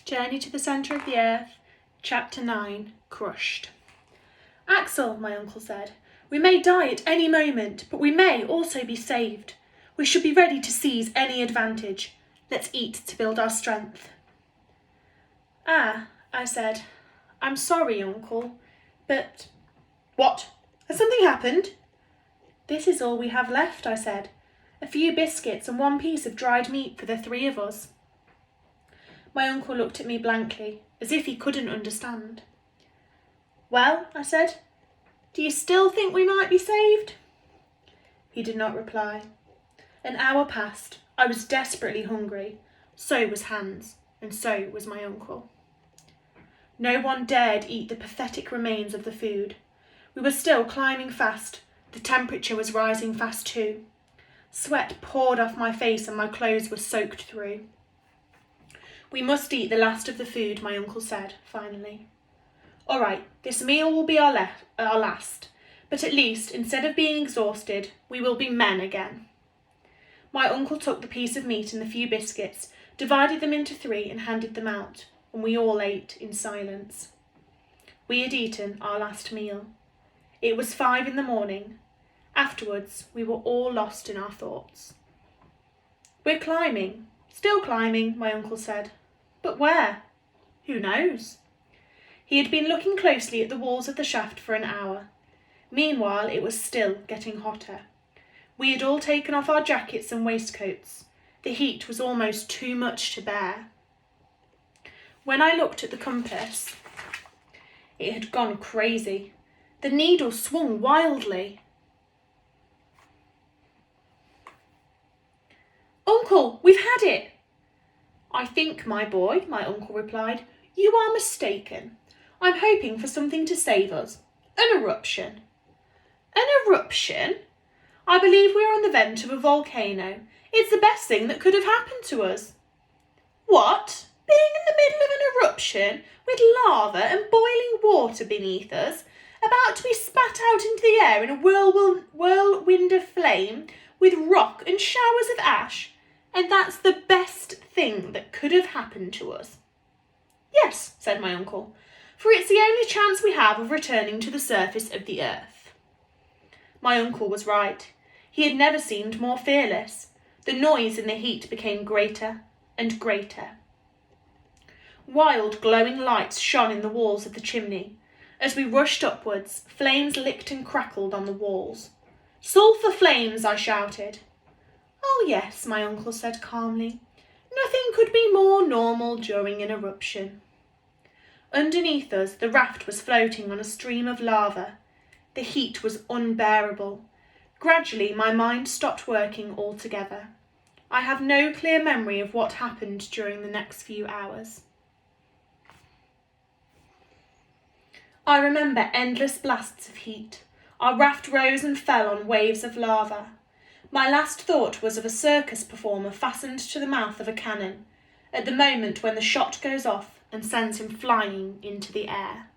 Journey to the Centre of the Earth, Chapter 9, Crushed. Axel, my uncle said, we may die at any moment, but we may also be saved. We should be ready to seize any advantage. Let's eat to build our strength. Ah, I said, I'm sorry, uncle, but... What? Has something happened? This is all we have left, I said. A few biscuits and one piece of dried meat for the three of us. My uncle looked at me blankly, as if he couldn't understand. Well, I said, do you still think we might be saved? He did not reply. An hour passed. I was desperately hungry. So was Hans, and so was my uncle. No one dared eat the pathetic remains of the food. We were still climbing fast. The temperature was rising fast too. Sweat poured off my face and my clothes were soaked through. We must eat the last of the food, my uncle said, finally. All right, this meal will be our last, but at least, instead of being exhausted, we will be men again. My uncle took the piece of meat and the few biscuits, divided them into three and handed them out, and we all ate in silence. We had eaten our last meal. It was 5 a.m. Afterwards, we were all lost in our thoughts. We're climbing, still climbing, my uncle said. But where? Who knows? He had been looking closely at the walls of the shaft for an hour. Meanwhile, it was still getting hotter. We had all taken off our jackets and waistcoats. The heat was almost too much to bear. When I looked at the compass, it had gone crazy. The needle swung wildly. Uncle, we've had it! I think, my boy, my uncle replied, you are mistaken. I'm hoping for something to save us. An eruption. An eruption? I believe we are on the vent of a volcano. It's the best thing that could have happened to us. What? Being in the middle of an eruption with lava and boiling water beneath us, about to be spat out into the air in a whirlwind of flame with rock and showers of ash, and that's the best thing that could have happened to us. Yes, said my uncle, for it's the only chance we have of returning to the surface of the earth. My uncle was right. He had never seemed more fearless. The noise and the heat became greater and greater. Wild glowing lights shone in the walls of the chimney. As we rushed upwards, flames licked and crackled on the walls. Sulphur flames, I shouted. Oh yes, my uncle said calmly. Nothing could be more normal during an eruption. Underneath us, the raft was floating on a stream of lava. The heat was unbearable. Gradually, my mind stopped working altogether. I have no clear memory of what happened during the next few hours. I remember endless blasts of heat. Our raft rose and fell on waves of lava. My last thought was of a circus performer fastened to the mouth of a cannon, at the moment when the shot goes off and sends him flying into the air.